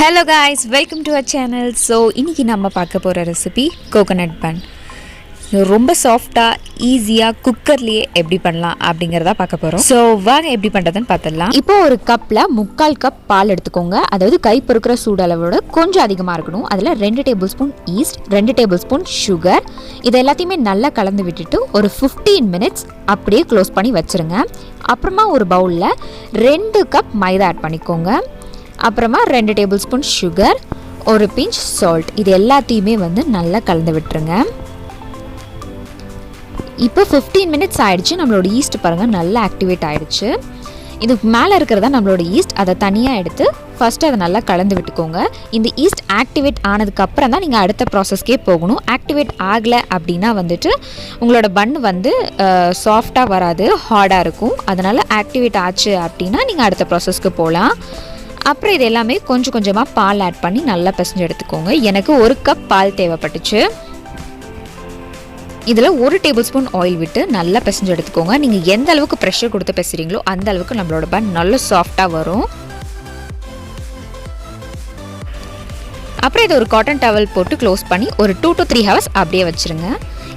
Hello guys, welcome to our channel. So இன்னைக்கு நம்ம பார்க்க போற ரெசிபி கோகனட் பன். ரொம்ப சாஃப்ட்டா ஈஸியா குக்கர்லயே எப்படி பண்ணலாம் அப்படிங்கறத பார்க்க போறோம். சோ வாங்க எப்படி பண்றதுன்னு பார்த்தலாம். இப்போ ஒரு கப்ல 3/4 கப் பால் எடுத்துக்கோங்க. அதாவது கை பொறுக்கிற சூடு அளவோட கொஞ்சம் அதிகமா இருக்கணும். அதுல 2 டேபிள்ஸ்பூன் ஈஸ்ட், 2 டேபிள்ஸ்பூன் சுகர், இது எல்லாத்தையுமே நல்லா கலந்து விட்டுட்டு ஒரு 15 மினிட்ஸ் அப்படியே க்ளோஸ் பண்ணி வச்சிருங்க. அப்புறமா ஒரு பவுல்ல 2 கப் மைதா ஆட் பண்ணிக்கோங்க. அப்புறமா 2 டேபிள்ஸ்பூன் சுகர், ஒரு பிஞ்ச் சால்ட், இது எல்லாத்தையுமே நல்லா கலந்து விட்டுருங்க. இப்போ 15 மினிட்ஸ் ஆயிடுச்சு. நம்மளோட ஈஸ்ட் பாருங்கள் நல்லா ஆக்டிவேட் ஆகிடுச்சு. இதுக்கு மேலே இருக்கிறதா நம்மளோட ஈஸ்ட், அதை தனியாக எடுத்து ஃபஸ்ட்டு அதை நல்லா கலந்து விட்டுக்கோங்க. இந்த ஈஸ்ட் ஆக்டிவேட் ஆனதுக்கப்புறம் தான் நீங்கள் அடுத்த ப்ராசஸ்க்கே போகணும். ஆக்டிவேட் ஆகலை அப்படின்னா உங்களோட பன் சாஃப்டாக வராது, ஹார்டாக இருக்கும். அதனால் ஆக்டிவேட் ஆச்சு அப்படின்னா நீங்கள் அடுத்த ப்ராசஸ்க்கு போகலாம். அப்புறம் இது எல்லாமே கொஞ்சம் கொஞ்சமாக பால் ஆட் பண்ணி நல்லா பிசைஞ்சு எடுத்துக்கோங்க. எனக்கு 1 கப் பால் தேவைப்பட்டுச்சு. இதில் 1 டேபிள்ஸ்பூன் ஆயில் விட்டு நல்லா பிசைஞ்சு எடுத்துக்கோங்க. நீங்கள் எந்த அளவுக்கு ப்ரெஷர் கொடுத்து பிசைறீங்களோ அந்த அளவுக்கு நம்மளோட பன் நல்லா சாஃப்டாக வரும். அப்புறம் இதை ஒரு காட்டன் டவல் போட்டு க்ளோஸ் பண்ணி ஒரு 2 to 3 ஹவர்ஸ் அப்படியே வச்சுருங்க.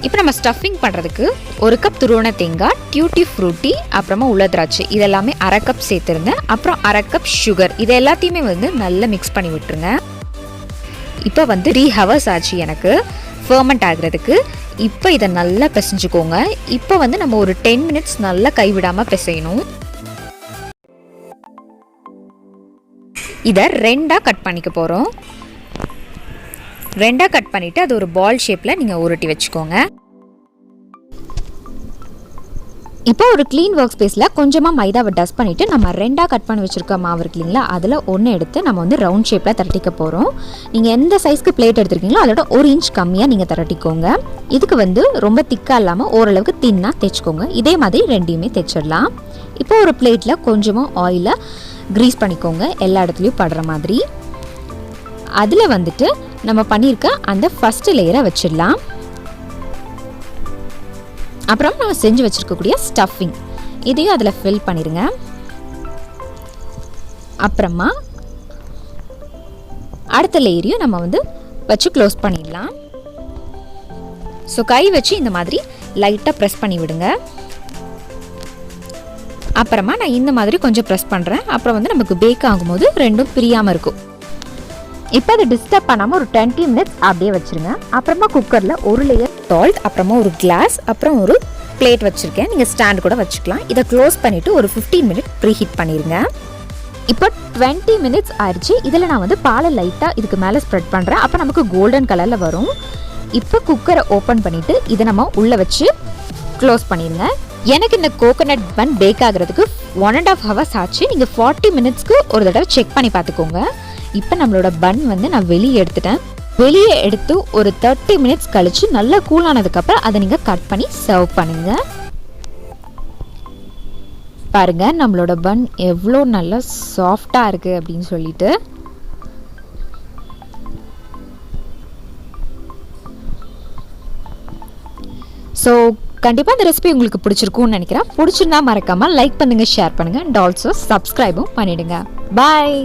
இப்போ நம்ம ஸ்டஃபிங் பண்ணுறதுக்கு 1 கப் துருவன தேங்காய், டியூட்டி ஃப்ரூட்டி, அப்புறமா உள்ள திராட்சை, இதெல்லாமே 1/2 கப் சேர்த்துருங்க. அப்புறம் 1/2 கப் சுகர், இது எல்லாத்தையுமே நல்லா மிக்ஸ் பண்ணி விட்டுருங்க. இப்போ 3 ஹவர்ஸ் ஆச்சு எனக்கு ஃபர்மெண்ட் ஆகிறதுக்கு. இப்போ இதை நல்லா பிசைஞ்சுக்கோங்க. இப்போ நம்ம ஒரு 10 மினிட்ஸ் நல்லா கைவிடாமல் பிசையணும். இதை 2ஆக கட் பண்ணிக்க போகிறோம். 2ஆக கட் பண்ணிவிட்டு அது ஒரு பால் ஷேப்பில் நீங்கள் உருட்டி வச்சுக்கோங்க. இப்போ ஒரு க்ளீன் ஒர்க் ஸ்பேஸில் கொஞ்சமாக மைதாவை டஸ்ட் பண்ணிவிட்டு நம்ம 2ஆக கட் பண்ணி வச்சுருக்க மாவு இருக்கு இல்லைங்களா, அதில் ஒன்று எடுத்து நம்ம ரவுண்ட் ஷேப்பில் திரட்டிக்க போகிறோம். நீங்கள் எந்த சைஸ்க்கு பிளேட் எடுத்துருக்கீங்களோ அதோட 1 இன்ச் கம்மியாக நீங்கள் திரட்டிக்கோங்க. இதுக்கு ரொம்ப திக்காக இல்லாமல் ஓரளவுக்கு தின்னாக தைச்சிக்கோங்க. இதே மாதிரி 2யுமே தைச்சிடலாம். இப்போ ஒரு பிளேட்டில் கொஞ்சமாக ஆயிலை க்ரீஸ் பண்ணிக்கோங்க, எல்லா இடத்துலையும் படுற மாதிரி. அதில் நம்ம பண்ணியிருக்க அந்த ஃபஸ்ட்டு லேயரை வச்சிடலாம். அப்புறம் நம்ம செஞ்சு வச்சுருக்கக்கூடிய ஸ்டஃபிங் இதையும் அதில் ஃபில் பண்ணிடுங்க. அப்புறமா அடுத்த லேயரையும் நம்ம வச்சு க்ளோஸ் பண்ணிடலாம். ஸோ கை வச்சு இந்த மாதிரி லைட்டாக ப்ரெஸ் பண்ணி விடுங்க. அப்புறமா நான் இந்த மாதிரி கொஞ்சம் ப்ரெஸ் பண்ணுறேன். அப்புறம் நமக்கு பேக் ஆகும்போது ரெண்டும் பிரியாமல் இருக்கும். இப்போ அதை டிஸ்டர்ப் பண்ணாமல் ஒரு 20 மினிட்ஸ் அப்படியே வச்சுருங்க. அப்புறமா குக்கரில் ஒரு லேயர் சால்ட், அப்புறமா ஒரு கிளாஸ், அப்புறம் ஒரு பிளேட் வச்சுருக்கேன். நீங்கள் ஸ்டாண்ட் கூட வச்சுக்கலாம். இதை க்ளோஸ் பண்ணிவிட்டு ஒரு 15 மினிட் ப்ரீ ஹீட் பண்ணிடுங்க. இப்போ 20 மினிட்ஸ் ஆயிடுச்சு. இதில் நான் பாலை லைட்டாக இதுக்கு மேலே ஸ்ப்ரெட் பண்ணுறேன். அப்போ நமக்கு கோல்டன் கலரில் வரும். இப்போ குக்கரை ஓப்பன் பண்ணிவிட்டு இதை நம்ம உள்ளே வச்சு க்ளோஸ் பண்ணிடுங்க. எனக்கு இந்த கோகனட் பன் பேக் ஆகிறதுக்கு 1.5 ஹவர்ஸ் ஆச்சு. நீங்கள் 40 மினிட்ஸ்க்கு ஒரு தடவை செக் பண்ணி பார்த்துக்கோங்க. இப்போ நம்மளோட பன் நான் வெளியே எடுத்துட்டேன். வெளியே எடுத்து ஒரு 30 மினிட்ஸ் கழிச்சு நல்லா கூல் ஆனதுக்கப்புறம் அதை நீங்கள் கட் பண்ணி சர்வ் பண்ணுங்க. பாருங்க நம்மளோட பன் எவ்வளோ நல்லா சாஃப்டாக இருக்கு அப்படின்னு சொல்லிட்டு. ஸோ கண்டிப்பாக இந்த ரெசிபி உங்களுக்கு பிடிச்சிருக்கும்னு நினைக்கிறேன். பிடிச்சிருந்தா மறக்காமல் லைக் பண்ணுங்கள், ஷேர் பண்ணுங்கள், அண்ட் ஆல்சோ சப்ஸ்கிரைபும் பண்ணிவிடுங்க. பாய்.